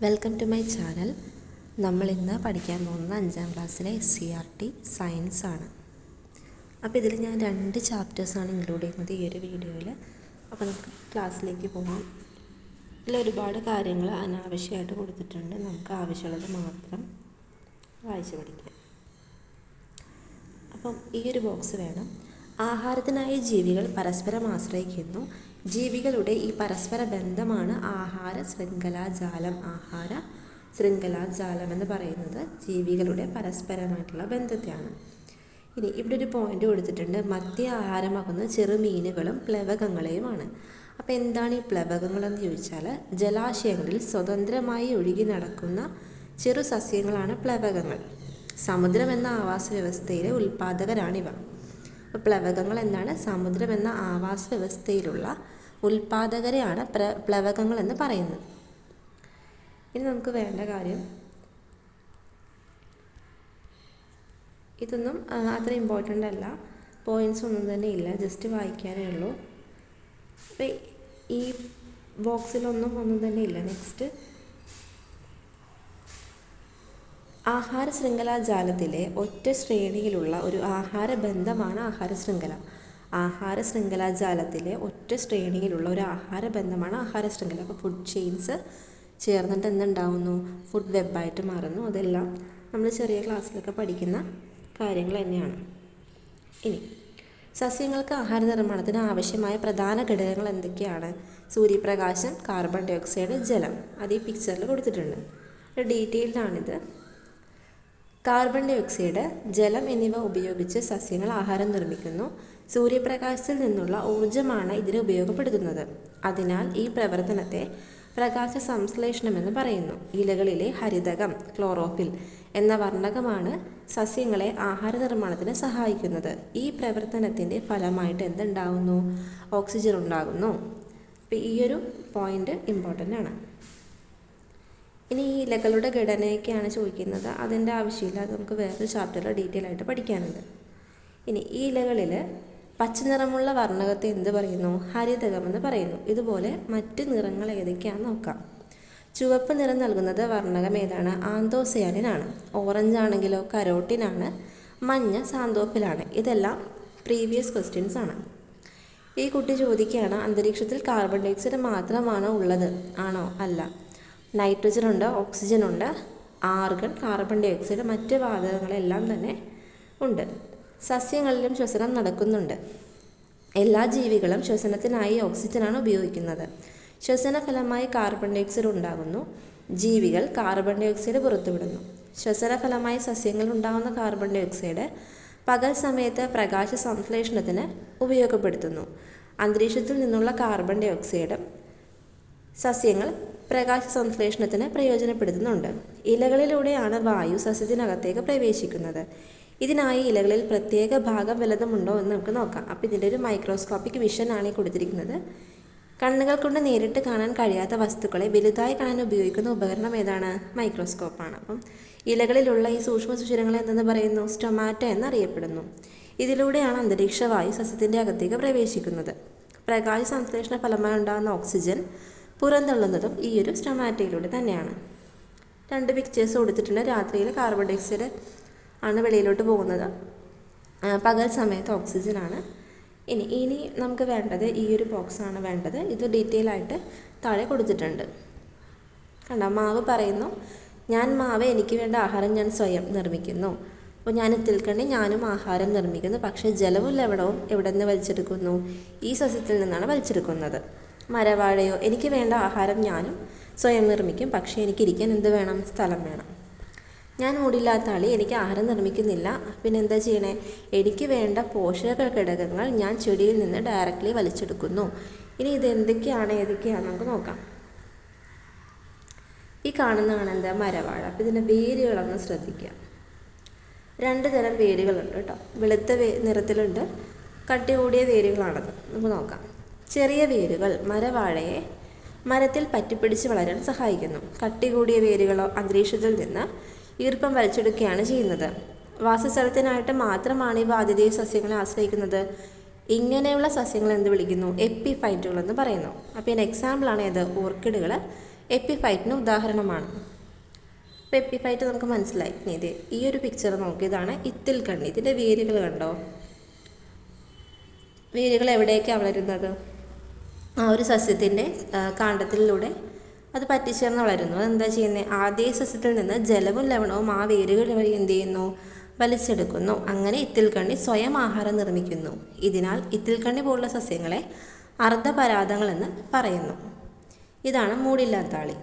Welcome to my channel. നമ്മളിന്ന് പഠിക്കാൻ പോകുന്നത് 5ാം ക്ലാസ്സിലെ SCERT സയൻസ് ആണ്. അപ്പോൾ ഇതിൽ ഞാൻ 2 ചാപ്റ്റേഴ്സാണ് ഇൻക്ലൂഡ് ചെയ്യുന്നത് ഈ ഒരു വീഡിയോയിൽ. അപ്പോൾ നമുക്ക് ക്ലാസ്സിലേക്ക് പോകാം. ഇതിൽ ഒരുപാട് കാര്യങ്ങൾ അനാവശ്യമായിട്ട് കൊടുത്തിട്ടുണ്ട്. നമുക്ക് ആവശ്യമുള്ളത് മാത്രം വായിച്ച് പഠിക്കാം. അപ്പം ഈ ഒരു ബോക്സ് വേണം. ആഹാരത്തിനായി ജീവികൾ പരസ്പരം ആശ്രയിക്കുന്നു. ജീവികളുടെ ഈ പരസ്പര ബന്ധമാണ് ആഹാര ശൃംഖലാജാലം. ആഹാര ശൃംഖലാജാലം എന്ന് പറയുന്നത് ജീവികളുടെ പരസ്പരമായിട്ടുള്ള ബന്ധത്തെയാണ്. ഇനി ഇവിടെ ഒരു പോയിന്റ് കൊടുത്തിട്ടുണ്ട്. മധ്യ ആഹാരമാകുന്ന ചെറുമീനുകളും പ്ലവകങ്ങളെയുമാണ്. അപ്പോൾ എന്താണ് ഈ പ്ലവകങ്ങളെന്ന് ചോദിച്ചാൽ, ജലാശയങ്ങളിൽ സ്വതന്ത്രമായി ഒഴുകി നടക്കുന്ന ചെറു സസ്യങ്ങളാണ് പ്ലവകങ്ങൾ. സമുദ്രം എന്ന ആവാസ വ്യവസ്ഥയിലെ ഉൽപ്പാദകരാണിവ. അപ്പോൾ പ്ലവകങ്ങൾ എന്താണ്? സമുദ്രം എന്ന ആവാസ വ്യവസ്ഥയിലുള്ള ഉൽപ്പാദകരെയാണ് പ്ലവകങ്ങൾ എന്ന് പറയുന്നത്. ഇനി നമുക്ക് വേണ്ട കാര്യം, ഇതൊന്നും അത്ര ഇമ്പോർട്ടൻ്റ് അല്ല, പോയിൻറ്റ്സ് ഒന്നും തന്നെ ഇല്ല, ജസ്റ്റ് വായിക്കാനേ ഉള്ളൂ. അപ്പോൾ ഈ ബോക്സിലൊന്നും തന്നെ ഇല്ല. നെക്സ്റ്റ്, ആഹാര ശൃംഖലാജാലത്തിലെ ഒറ്റ ശ്രേണിയിലുള്ള ഒരു ആഹാര ബന്ധമാണ് ആഹാര ശൃംഖല. ആഹാര ശൃംഖലാജാലത്തിലെ ഒറ്റ ശ്രേണിയിലുള്ള ഒരു ആഹാര ബന്ധമാണ് ആഹാര ശൃംഖല. അപ്പോൾ ഫുഡ് ചെയിൻസ് ചേർന്നിട്ട് എന്തുണ്ടാവുന്നു? ഫുഡ് വെബായിട്ട് മാറുന്നു. അതെല്ലാം നമ്മൾ ചെറിയ ക്ലാസ്സിലൊക്കെ പഠിക്കുന്ന കാര്യങ്ങൾ തന്നെയാണ്. ഇനി സസ്യങ്ങൾക്ക് ആഹാര നിർമ്മാണത്തിന് ആവശ്യമായ പ്രധാന ഘടകങ്ങൾ എന്തൊക്കെയാണ്? സൂര്യപ്രകാശം, കാർബൺ ഡൈ ഓക്സൈഡ്, ജലം. അത് ഈ പിക്ചറിൽ കൊടുത്തിട്ടുണ്ട്. ഡീറ്റെയിൽഡാണിത്. കാർബൺ ഡൈ ഓക്സൈഡ്, ജലം എന്നിവ ഉപയോഗിച്ച് സസ്യങ്ങൾ ആഹാരം നിർമ്മിക്കുന്നു. സൂര്യപ്രകാശത്തിൽ നിന്നുള്ള ഊർജ്ജമാണ് ഇതിന് ഉപയോഗപ്പെടുത്തുന്നത്. അതിനാൽ ഈ പ്രവർത്തനത്തെ പ്രകാശ സംശ്ലേഷണമെന്ന് പറയുന്നു. ഇലകളിലെ ഹരിതകം, ക്ലോറോഫിൽ എന്ന വർണ്ണകമാണ് സസ്യങ്ങളെ ആഹാര നിർമ്മാണത്തിന് സഹായിക്കുന്നത്. ഈ പ്രവർത്തനത്തിൻ്റെ ഫലമായിട്ട് എന്തുണ്ടാകുന്നു? ഓക്സിജൻ ഉണ്ടാകുന്നു. അപ്പോൾ ഈ ഒരു പോയിന്റ് ഇമ്പോർട്ടൻ്റ് ആണ്. ഇനി ഈ ഇലകളുടെ ഘടനയൊക്കെയാണ് ചോദിക്കുന്നത്. അതിൻ്റെ ആവശ്യമില്ല, അത് നമുക്ക് വേറൊരു ചാപ്റ്ററിൽ ഡീറ്റെയിൽ ആയിട്ട് പഠിക്കാനുണ്ട്. ഇനി ഈ ഇലകളിൽ പച്ച നിറമുള്ള വർണ്ണകത്തെ എന്ത് പറയുന്നു? ഹരിതകം എന്ന് പറയുന്നു. ഇതുപോലെ മറ്റ് നിറങ്ങൾ ഏതൊക്കെയാണെന്ന് നോക്കാം. ചുവപ്പ് നിറം നൽകുന്നത് വർണ്ണകം ഏതാണ്? ആന്തോസയാനിനാണ്. ഓറഞ്ച് ആണെങ്കിലോ കരോട്ടിനാണ്. മഞ്ഞ സാന്തോഫിലാണ്. ഇതെല്ലാം പ്രീവിയസ് ക്വസ്റ്റ്യൻസ് ആണ്. ഈ കുട്ടി ചോദിക്കുകയാണ്, അന്തരീക്ഷത്തിൽ കാർബൺ ഡൈ ഓക്സൈഡ് മാത്രമാണോ ഉള്ളത്? ആണോ? അല്ല. നൈട്രജൻ ഉണ്ട്, ഓക്സിജൻ ഉണ്ട്, ആർഗൺ, കാർബൺ ഡൈ ഓക്സൈഡ്, മറ്റ് വാതകങ്ങളെല്ലാം തന്നെ ഉണ്ട്. സസ്യങ്ങളിലും ശ്വസനം നടക്കുന്നുണ്ട്. എല്ലാ ജീവികളും ശ്വസനത്തിനായി ഓക്സിജനാണ് ഉപയോഗിക്കുന്നത്. ശ്വസന ഫലമായി കാർബൺ ഡൈ ഓക്സൈഡ് ഉണ്ടാകുന്നു. ജീവികൾ കാർബൺ ഡൈ ഓക്സൈഡ് പുറത്തുവിടുന്നു. ശ്വസന ഫലമായി സസ്യങ്ങൾ ഉണ്ടാകുന്ന കാർബൺ ഡൈ ഓക്സൈഡ് പകൽ സമയത്ത് പ്രകാശ സംശ്ലേഷണത്തിന് ഉപയോഗപ്പെടുത്തുന്നു. അന്തരീക്ഷത്തിൽ നിന്നുള്ള കാർബൺ ഡൈ ഓക്സൈഡ് സസ്യങ്ങൾ പ്രകാശ സംശ്ലേഷണത്തിന് പ്രയോജനപ്പെടുത്തുന്നുണ്ട്. ഇലകളിലൂടെയാണ് വായു സസ്യത്തിനകത്തേക്ക് പ്രവേശിക്കുന്നത്. ഇതിനായി ഇലകളിൽ പ്രത്യേക ഭാഗം വല്ലതുമുണ്ടോ എന്ന് നമുക്ക് നോക്കാം. അപ്പോൾ ഇതിൻ്റെ ഒരു മൈക്രോസ്കോപ്പിക് വിഷനാണ് ഈ കൊടുത്തിരിക്കുന്നത്. കണ്ണുകൾ കൊണ്ട് നേരിട്ട് കാണാൻ കഴിയാത്ത വസ്തുക്കളെ വലുതായി കാണാൻ ഉപയോഗിക്കുന്ന ഉപകരണം ഏതാണ്? മൈക്രോസ്കോപ്പാണ്. അപ്പം ഇലകളിലുള്ള ഈ സൂക്ഷ്മ സുഷിരങ്ങളെ എന്തെന്ന് പറയുന്നു? സ്റ്റൊമാറ്റ എന്നറിയപ്പെടുന്നു. ഇതിലൂടെയാണ് അന്തരീക്ഷ വായു സസ്യത്തിൻ്റെ അകത്തേക്ക് പ്രവേശിക്കുന്നത്. പ്രകാശ സംശ്ലേഷണ ഫലമായി ഉണ്ടാകുന്ന ഓക്സിജൻ പുറന്തള്ളുന്നതും ഈ ഒരു സ്റ്റൊമാറ്റയിലൂടെ തന്നെയാണ്. 2 പിക്ചേഴ്സ് കൊടുത്തിട്ടുണ്ട്. രാത്രിയിൽ കാർബൺ ഡൈ ഓക്സൈഡ് ആണ് വെളിയിലോട്ട് പോകുന്നത്, പകൽ സമയത്ത് ഓക്സിജനാണ്. ഇനി നമുക്ക് വേണ്ടത് ഈ ഒരു ബോക്സാണ് വേണ്ടത്. ഇത് ഡീറ്റെയിൽ ആയിട്ട് താഴെ കൊടുത്തിട്ടുണ്ട്. കണ്ടോ? മാവ് പറയുന്നു, ഞാൻ മാവ്, എനിക്ക് വേണ്ട ആഹാരം ഞാൻ സ്വയം നിർമ്മിക്കുന്നു. അപ്പോൾ ഞാൻ ഇതിൽക്കണ്ടി ഞാനും ആഹാരം നിർമ്മിക്കുന്നു. പക്ഷേ ജലവും ലവണവും എവിടെ നിന്ന് വലിച്ചെടുക്കുന്നു? ഈ സസ്യത്തിൽ നിന്നാണ് വലിച്ചെടുക്കുന്നത്. മരവാഴയോ, എനിക്ക് വേണ്ട ആഹാരം ഞാനും സ്വയം നിർമ്മിക്കും. പക്ഷേ എനിക്കിരിക്കാൻ എന്ത് വേണം? സ്ഥലം വേണം. ഞാൻ മൂടില്ലാത്ത ആളി, എനിക്ക് ആഹാരം നിർമ്മിക്കുന്നില്ല. പിന്നെ എന്താ ചെയ്യണേ? എനിക്ക് വേണ്ട പോഷക ഘടകങ്ങൾ ഞാൻ ചെടിയിൽ നിന്ന് ഡയറക്റ്റ്ലി വലിച്ചെടുക്കുന്നു. ഇനി ഇത് ഏതൊക്കെയാണ് നമുക്ക് നോക്കാം. ഈ കാണുന്നതാണ് എന്താ? മരവാഴ. അപ്പോൾ ഇതിൻ്റെ വേരുകളൊന്ന് ശ്രദ്ധിക്കുക. 2 തരം വേരുകളുണ്ട് കേട്ടോ. വെളുത്ത നിറത്തിലുണ്ട്, കട്ടി കൂടിയ വേരുകളാണത്. നമുക്ക് നോക്കാം. ചെറിയ വേരുകൾ മരവാഴയെ മരത്തിൽ പറ്റിപ്പിടിച്ച് വളരാൻ സഹായിക്കുന്നു. കട്ടി കൂടിയ വേരുകളോ അന്തരീക്ഷത്തിൽ നിന്ന് ഈർപ്പം വലിച്ചെടുക്കുകയാണ് ചെയ്യുന്നത്. വാസസ്ഥലത്തിനായിട്ട് മാത്രമാണ് ഇവ ആതിഥേയ സസ്യങ്ങളെ ആശ്രയിക്കുന്നത്. ഇങ്ങനെയുള്ള സസ്യങ്ങൾ എന്ത് വിളിക്കുന്നു? എപ്പിഫൈറ്റുകൾ എന്ന് പറയുന്നു. അപ്പോൾ ഇതിന് എക്സാമ്പിളാണ് ഏത്? ഓർക്കിഡുകൾ, എപ്പിഫൈറ്റിന് ഉദാഹരണമാണ്. അപ്പോൾ എപ്പിഫൈറ്റ് നമുക്ക് മനസ്സിലായി. ഇത് ഈ ഒരു പിക്ചർ നോക്കി, ഇതാണ് ഇത്തിൽ കണ്ണി. ഇതിൻ്റെ വേരുകൾ കണ്ടോ? വേരുകൾ എവിടേക്കാണ് വളരുന്നത്? ആ ഒരു സസ്യത്തിൻ്റെ കാണ്ഡത്തിലൂടെ അത് പറ്റിച്ചേർന്ന് വളരുന്നു. അതെന്താ ചെയ്യുന്നത്? ആദ്യ സസ്യത്തിൽ നിന്ന് ജലവും ലവണവും ആ വേരുകൾ വഴി എന്ത് ചെയ്യുന്നു? വലിച്ചെടുക്കുന്നു. അങ്ങനെ ഇത്തിൽക്കണ്ണി സ്വയം ആഹാരം നിർമ്മിക്കുന്നു. ഇതിനാൽ ഇത്തിൽക്കണ്ണി പോലുള്ള സസ്യങ്ങളെ അർദ്ധപരാതങ്ങൾ എന്ന് പറയുന്നു. ഇതാണ് മൂടില്ലാത്താളി.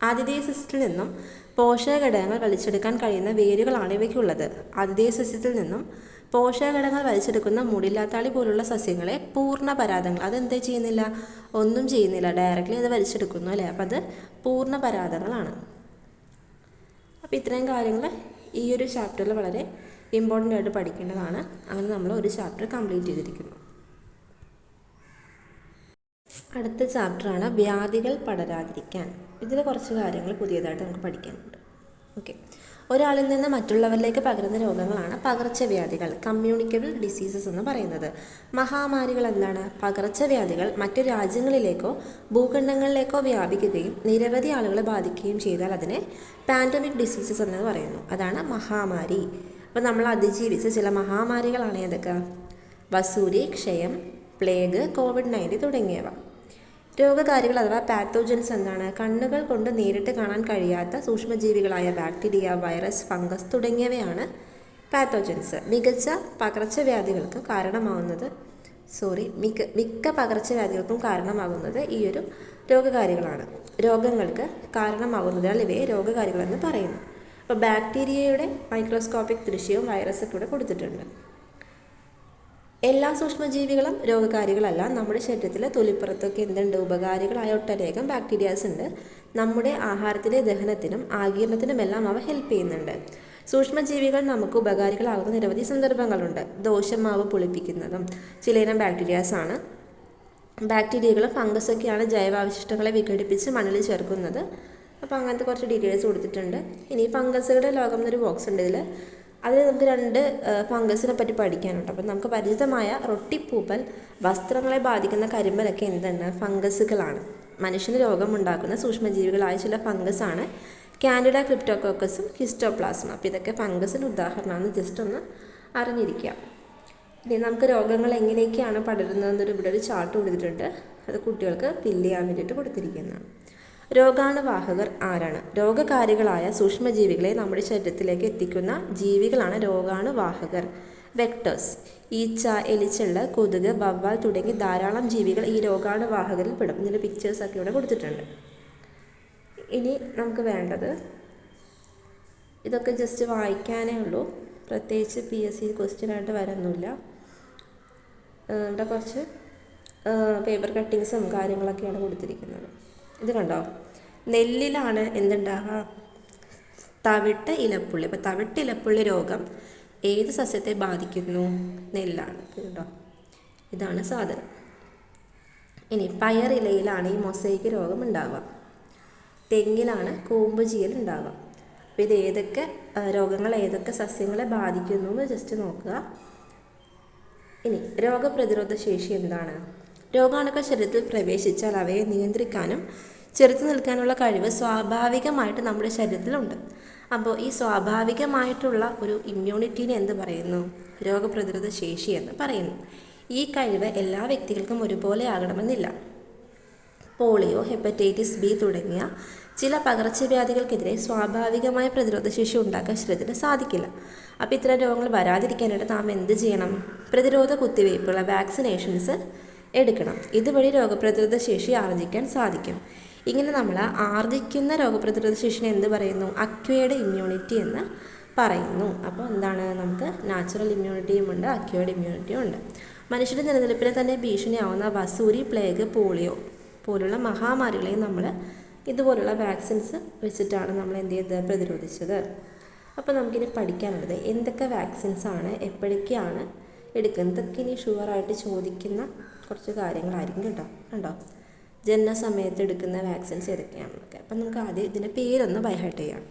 ആതിഥേയ സസ്യത്തിൽ നിന്നും പോഷകഘടകങ്ങൾ വലിച്ചെടുക്കാൻ കഴിയുന്ന വേരുകളാണ് ഇവയ്ക്കുള്ളത്. ആതിഥേയ സസ്യത്തിൽ നിന്നും പോഷകഘടകങ്ങൾ വലിച്ചെടുക്കുന്ന മൂടില്ലാത്താളി പോലുള്ള സസ്യങ്ങളെ പൂർണ്ണപരാതങ്ങൾ. അതെന്താ ചെയ്യുന്നില്ല? ഒന്നും ചെയ്യുന്നില്ല, ഡയറക്റ്റ്ലി അത് വലിച്ചെടുക്കുന്നു അല്ലേ? അപ്പം അത് പൂർണ്ണപരാതങ്ങളാണ്. അപ്പോൾ ഇത്രയും കാര്യങ്ങൾ ഈ ഒരു ചാപ്റ്ററിൽ വളരെ ഇമ്പോർട്ടൻ്റ് ആയിട്ട് പഠിക്കേണ്ടതാണ്. അങ്ങനെ നമ്മൾ ഒരു ചാപ്റ്റർ കംപ്ലീറ്റ് ചെയ്തിരിക്കുന്നു. അടുത്ത ചാപ്റ്ററാണ് വ്യാധികൾ പടരാതിരിക്കാൻ. ഇതിൽ കുറച്ച് കാര്യങ്ങൾ പുതിയതായിട്ട് നമുക്ക് പഠിക്കാനുണ്ട്. ഓക്കെ, ഒരാളിൽ നിന്ന് മറ്റുള്ളവരിലേക്ക് പകരുന്ന രോഗങ്ങളാണ് പകർച്ചവ്യാധികൾ, കമ്മ്യൂണിക്കബിൾ ഡിസീസസ് എന്ന് പറയുന്നത്. മഹാമാരികൾ എന്താണ്? പകർച്ചവ്യാധികൾ മറ്റു രാജ്യങ്ങളിലേക്കോ ഭൂഖണ്ഡങ്ങളിലേക്കോ വ്യാപിക്കുകയും നിരവധി ആളുകളെ ബാധിക്കുകയും ചെയ്താൽ അതിനെ പാൻഡമിക് ഡിസീസസ് എന്ന് പറയുന്നു. അതാണ് മഹാമാരി. അപ്പോൾ നമ്മൾ അതിജീവിച്ച ചില മഹാമാരികളാണ് ഏതൊക്കെ? വസൂരി, ക്ഷയം, പ്ലേഗ്, COVID-19 തുടങ്ങിയവ. രോഗകാരികൾ അഥവാ പാത്തോജൻസ് എന്താണ്? കണ്ണുകൾ കൊണ്ട് നേരിട്ട് കാണാൻ കഴിയാത്ത സൂക്ഷ്മജീവികളായ ബാക്ടീരിയ, വൈറസ്, ഫംഗസ് തുടങ്ങിയവയാണ് പാത്തോജൻസ്. മിക്ക പകർച്ചവ്യാധികൾക്കും കാരണമാകുന്നത് ഈ ഒരു രോഗകാരികളാണ്. രോഗങ്ങൾക്ക് കാരണമാകുന്നതിനാൽ ഇവയെ രോഗകാരികളെന്ന് പറയുന്നു. അപ്പോൾ ബാക്ടീരിയയുടെ മൈക്രോസ്കോപ്പിക് ദൃശ്യവും വൈറസൊക്കെ ഇവിടെ കൊടുത്തിട്ടുണ്ട്. എല്ലാ സൂക്ഷ്മജീവികളും രോഗകാരികളല്ല. നമ്മുടെ ശരീരത്തിൽ തൊലിപ്പുറത്തൊക്കെ എന്തുണ്ട്? ഉപകാരികളായ ഒട്ടനേകം ബാക്ടീരിയാസ് ഉണ്ട്. നമ്മുടെ ആഹാരത്തിലെ ദഹനത്തിനും ആഗീരണത്തിനുമെല്ലാം അവ ഹെൽപ്പ് ചെയ്യുന്നുണ്ട്. സൂക്ഷ്മജീവികൾ നമുക്ക് ഉപകാരികളാകുന്ന നിരവധി സന്ദർഭങ്ങളുണ്ട്. ദോശമാവ് പുളിപ്പിക്കുന്നതും ചിലയിനം ബാക്ടീരിയാസാണ്. ബാക്ടീരിയകളും ഫംഗസൊക്കെയാണ് ജൈവാവശിഷ്ടങ്ങളെ വിഘടിപ്പിച്ച് മണ്ണിൽ ചേർക്കുന്നത്. അപ്പോൾ അങ്ങനത്തെ കുറച്ച് ഡീറ്റെയിൽസ് കൊടുത്തിട്ടുണ്ട്. ഇനി ഫംഗസുകളുടെ ലോകം എന്നൊരു ബോക്സ് ഉണ്ട്. അതിൽ നമുക്ക് 2 ഫംഗസിനെ പറ്റി പഠിക്കാനുണ്ട്. അപ്പം നമുക്ക് പരിചിതമായ റൊട്ടിപ്പൂപ്പൽ, വസ്ത്രങ്ങളെ ബാധിക്കുന്ന കരിമ്പലൊക്കെ എന്താണ്? ഫംഗസുകളാണ്. മനുഷ്യന് രോഗമുണ്ടാക്കുന്ന സൂക്ഷ്മജീവികളായ ചില ഫംഗസാണ് കാൻഡിഡ, ക്രിപ്റ്റോകോക്കസും ഹിസ്റ്റോപ്ലാസ്മ. അപ്പോൾ ഇതൊക്കെ ഫംഗസിന് ഉദാഹരണമാണ്. ജസ്റ്റ് ഒന്ന് അറിഞ്ഞിരിക്കുക. ഇനി നമുക്ക് രോഗങ്ങൾ എങ്ങനെയൊക്കെയാണ് പടരുന്നതെന്നൊരു ഇവിടെ ഒരു ചാർട്ട് കൊടുത്തിട്ടുണ്ട്. അത് കുട്ടികൾക്ക് ഫില്ല് ചെയ്യാൻ വേണ്ടിയിട്ട് കൊടുത്തിരിക്കുന്നതാണ്. രോഗാണുവാഹകർ ആരാണ്? രോഗകാരികളായ സൂക്ഷ്മജീവികളെ നമ്മുടെ ശരീരത്തിലേക്ക് എത്തിക്കുന്ന ജീവികളാണ് രോഗാണുവാഹകർ, വെക്ടേഴ്സ്. ഈച്ച, എലിച്ചെള്ള, കൊതുക്, വവ്വാൽ തുടങ്ങി ധാരാളം ജീവികൾ ഈ രോഗാണുവാഹകരിൽ പെടും. ഇതിൻ്റെ പിക്ചേഴ്സൊക്കെ ഇവിടെ കൊടുത്തിട്ടുണ്ട്. ഇനി നമുക്ക് വേണ്ടത് ഇതൊക്കെ ജസ്റ്റ് വായിക്കാനേ ഉള്ളൂ. പ്രത്യേകിച്ച് PSC ക്വസ്റ്റ്യനായിട്ട് വരുന്നില്ല. ഇവിടെ കുറച്ച് പേപ്പർ കട്ടിങ്സും കാര്യങ്ങളൊക്കെയാണ് കൊടുത്തിരിക്കുന്നത്. ഇത് കണ്ടോ? നെല്ലിലാണ് എന്തുണ്ടാകുക? തവിട്ട് ഇലപ്പുള്ളി. അപ്പോൾ തവിട്ട് ഇലപ്പുള്ളി രോഗം ഏത് സസ്യത്തെ ബാധിക്കുന്നു? നെല്ലാണ്. കേട്ടോ, ഇതാണ് സാധനം. ഇനി പയറിലയിലാണ് ഈ മൊസൈക്ക് രോഗം ഉണ്ടാവുക. തെങ്ങിലാണ് കൂമ്പ് ചീയൽ ഉണ്ടാവുക. അപ്പോൾ ഇത് ഏതൊക്കെ രോഗങ്ങൾ ഏതൊക്കെ സസ്യങ്ങളെ ബാധിക്കുന്നു എന്ന് ജസ്റ്റ് നോക്കുക. ഇനി രോഗപ്രതിരോധ ശേഷി എന്താണ്? രോഗാണുക്കൾ ശരീരത്തിൽ പ്രവേശിച്ചാൽ അവയെ നിയന്ത്രിക്കാനും ചെറുത്തു നിൽക്കാനുള്ള കഴിവ് സ്വാഭാവികമായിട്ട് നമ്മുടെ ശരീരത്തിലുണ്ട്. അപ്പോൾ ഈ സ്വാഭാവികമായിട്ടുള്ള ഒരു ഇമ്മ്യൂണിറ്റീനെ എന്ത് പറയുന്നു? രോഗപ്രതിരോധ ശേഷി എന്ന് പറയുന്നു. ഈ കഴിവ് എല്ലാ വ്യക്തികൾക്കും ഒരുപോലെ ആകണമെന്നില്ല. പോളിയോ, ഹെപ്പറ്റൈറ്റിസ് B തുടങ്ങിയ ചില പകർച്ചവ്യാധികൾക്കെതിരെ സ്വാഭാവികമായ പ്രതിരോധശേഷി ഉണ്ടാക്കാൻ ശരീരത്തിന് സാധിക്കില്ല. അപ്പോൾ ഇത്തരം രോഗങ്ങൾ വരാതിരിക്കാനായിട്ട് നാം എന്ത് ചെയ്യണം? പ്രതിരോധ കുത്തിവയ്പ്പുള്ള വാക്സിനേഷൻസ് എടുക്കണം. ഇതുവഴി രോഗപ്രതിരോധ ശേഷി ആർജിക്കാൻ സാധിക്കും. ഇങ്ങനെ നമ്മൾ ആർജിക്കുന്ന രോഗപ്രതിരോധ ശേഷിനെ എന്ത് പറയുന്നു? അക്വയർഡ് ഇമ്മ്യൂണിറ്റി എന്ന് പറയുന്നു. അപ്പോൾ എന്താണ്? നമുക്ക് നാച്ചുറൽ ഇമ്മ്യൂണിറ്റിയും ഉണ്ട്, അക്വയർഡ് ഇമ്മ്യൂണിറ്റിയും ഉണ്ട്. മനുഷ്യരുടെ നിലനിൽപ്പിനെ തന്നെ ഭീഷണിയാവുന്ന വസൂരി, പ്ലേഗ്, പോളിയോ പോലുള്ള മഹാമാരികളെയും നമ്മൾ ഇതുപോലുള്ള വാക്സിൻസ് വെച്ചിട്ടാണ് നമ്മൾ എന്ത് ചെയ്തത്? പ്രതിരോധിച്ചത്. അപ്പോൾ നമുക്കിനി പഠിക്കാനുള്ളത് എന്തൊക്കെ വാക്സിൻസാണ്, എപ്പോഴൊക്കെയാണ് എടുക്കുന്നത്, ഇതൊക്കെ ഇനി ഷുവറായിട്ട് ചോദിക്കുന്ന കുറച്ച് കാര്യങ്ങളായിരിക്കും കേട്ടോ. കണ്ടോ, ജനന സമയത്ത് എടുക്കുന്ന വാക്സിൻസ് ഏതൊക്കെയാണെന്നൊക്കെ. അപ്പം നമുക്ക് ആദ്യം ഇതിൻ്റെ പേരൊന്ന് ബൈഹാർട്ട് ചെയ്യാം.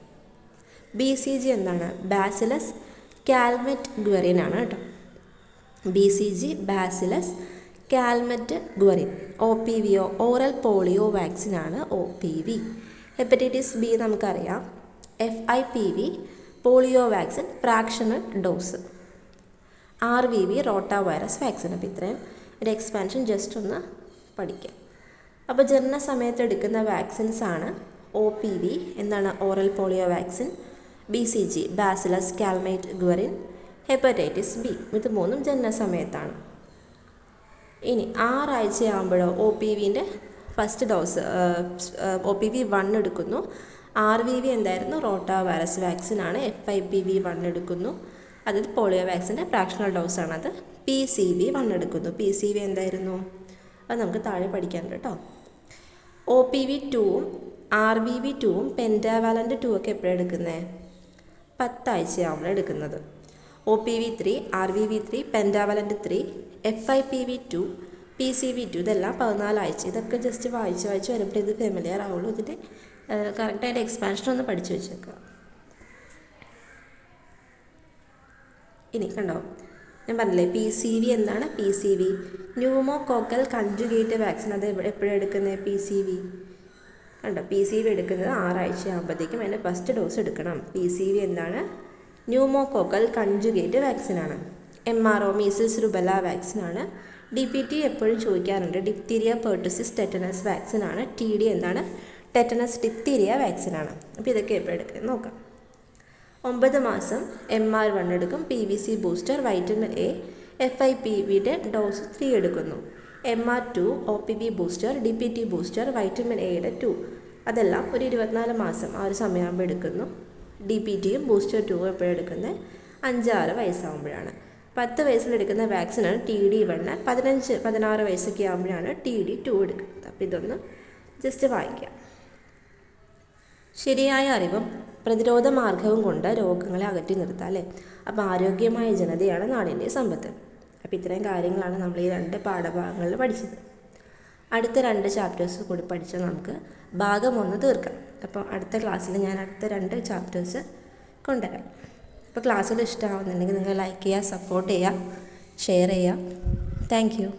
BCG എന്താണ്? ബാസിലസ് കാൽമെറ്റ് ഗ്വറിൻ ആണ് കേട്ടോ. BCG bacillus Calmette Guerin OPV oral polio വാക്സിനാണ് OPV. ഹെപ്പറ്റൈറ്റിസ് ബി നമുക്കറിയാം FIPV polio vaccine fractional dose. RVV rotavirus vaccine. അപ്പോൾ ഇത്രയും ഒരു എക്സ്പാൻഷൻ ജസ്റ്റ് ഒന്ന് പഠിക്കാം. അപ്പോൾ ജനന സമയത്ത് എടുക്കുന്ന വാക്സിൻസ് ആണ് OPV എന്താണ് oral polio vaccine, BCG bacillus Calmette Guerin, hepatitis B. ഇത് മൂന്നും ജനന സമയത്താണ്. ഇനി 6 ആഴ്ചയാകുമ്പോഴോ OPVൻ്റെ ഫസ്റ്റ് ഡോസ് OPV 1 എടുക്കുന്നു. RVV എന്തായിരുന്നു റോട്ട വൈറസ് വാക്സിനാണ്. FIPV 1 എടുക്കുന്നു. അതിൽ പോളിയോ വാക്സിൻ്റെ ഫ്രാക്ഷണൽ ഡോസാണ്. അത് PCV 1 എടുക്കുന്നു. PCV എന്തായിരുന്നു അത് നമുക്ക് താഴെ പഠിക്കാനുണ്ട് കേട്ടോ. OPV 2ഉം RVV 2ഉം പെൻറ്റാവാലൻ്റ് 2 ഒക്കെ എപ്പോഴാണ് എടുക്കുന്നത്? 10 ആഴ്ചയാകുമ്പോൾ എടുക്കുന്നത്. OPV 3, RVV 3, pentavalent 3, FIPV 2, PCV 2 ഇതെല്ലാം 14 ആഴ്ച. ഇതൊക്കെ ജസ്റ്റ് വായിച്ച് വരുമ്പോൾ ഇത് ഫെമിലിയർ ആവുള്ളൂ. ഇതിൻ്റെ കറക്റ്റായിട്ട് എക്സ്പാൻഷൻ ഒന്ന് പഠിച്ചു വെച്ചേക്കുക. ഇനി കണ്ടോ, ഞാൻ പറഞ്ഞില്ലേ PCV എന്താണ്? PCV pneumococcal കൺജുഗേറ്റ് vaccine. അത് എപ്പോഴാണ് എടുക്കുന്നത്? PCV കണ്ടോ, PCV എടുക്കുന്നത് 6 ആഴ്ചയാകുമ്പോഴത്തേക്കും അതിൻ്റെ ഫസ്റ്റ് ഡോസ് എടുക്കണം. PCV എന്താണ്? ന്യൂമോകോക്കൽ കൺജുഗേറ്റ് വാക്സിനാണ്. MRO മീസിൽസ് റുബെല്ല വാക്സിനാണ്. DPT എപ്പോഴും ചോദിക്കാറുണ്ട്. ഡിപ്തീരിയ പെർട്ടുസിസ് ടെറ്റനസ് വാക്സിനാണ്. TD എന്താണ്? ടെറ്റനസ് ഡിപ്തീരിയ വാക്സിനാണ്. അപ്പോൾ ഇതൊക്കെ എപ്പോഴും എടുക്കുന്നത് നോക്കാം. 9 മാസം MR1 എടുക്കും. PVC ബൂസ്റ്റർ വൈറ്റമിൻ A FIPVയുടെ ഡോസ് 3 എടുക്കുന്നു. MR2 OPV booster DPT booster vitamin Aയുടെ 2 അതെല്ലാം ഒരു 24 മാസം ആ ഒരു സമയമാകുമ്പോൾ എടുക്കുന്നു. DPTയും ബൂസ്റ്റർ 2 എപ്പോഴും എടുക്കുന്നത് 5-6 വയസ്സാകുമ്പോഴാണ്. 10 വയസ്സിലെടുക്കുന്ന വാക്സിനാണ് TD1. 15-16 വയസ്സൊക്കെ ആകുമ്പോഴാണ് TD2 എടുക്കുന്നത്. അപ്പോൾ ഇതൊന്ന് ജസ്റ്റ് വായിക്കാം. ശരിയായ അറിവും പ്രതിരോധ മാർഗവും കൊണ്ട് രോഗങ്ങളെ അകറ്റി നിർത്താം അല്ലേ. അപ്പോൾ ആരോഗ്യമായ ജനതയാണ് നാടിൻ്റെ സമ്പത്ത്. അപ്പോൾ ഇത്രയും കാര്യങ്ങളാണ് നമ്മൾ ഈ 2 പാഠഭാഗങ്ങളിൽ പഠിച്ചത്. അടുത്ത 2 ചാപ്റ്റേഴ്സ് കൂടി പഠിച്ചാൽ നമുക്ക് ഭാഗം 1 തീർക്കാം. അപ്പോൾ അടുത്ത ക്ലാസ്സിൽ ഞാൻ അടുത്ത 2 ചാപ്റ്റേഴ്സ് കൊണ്ടുവരാം. അപ്പോൾ ക്ലാസ്സുകൾ ഇഷ്ടമാവുന്നുണ്ടെങ്കിൽ നിങ്ങൾ ലൈക്ക് ചെയ്യുക, സപ്പോർട്ട് ചെയ്യുക, ഷെയർ ചെയ്യുക. Thank you.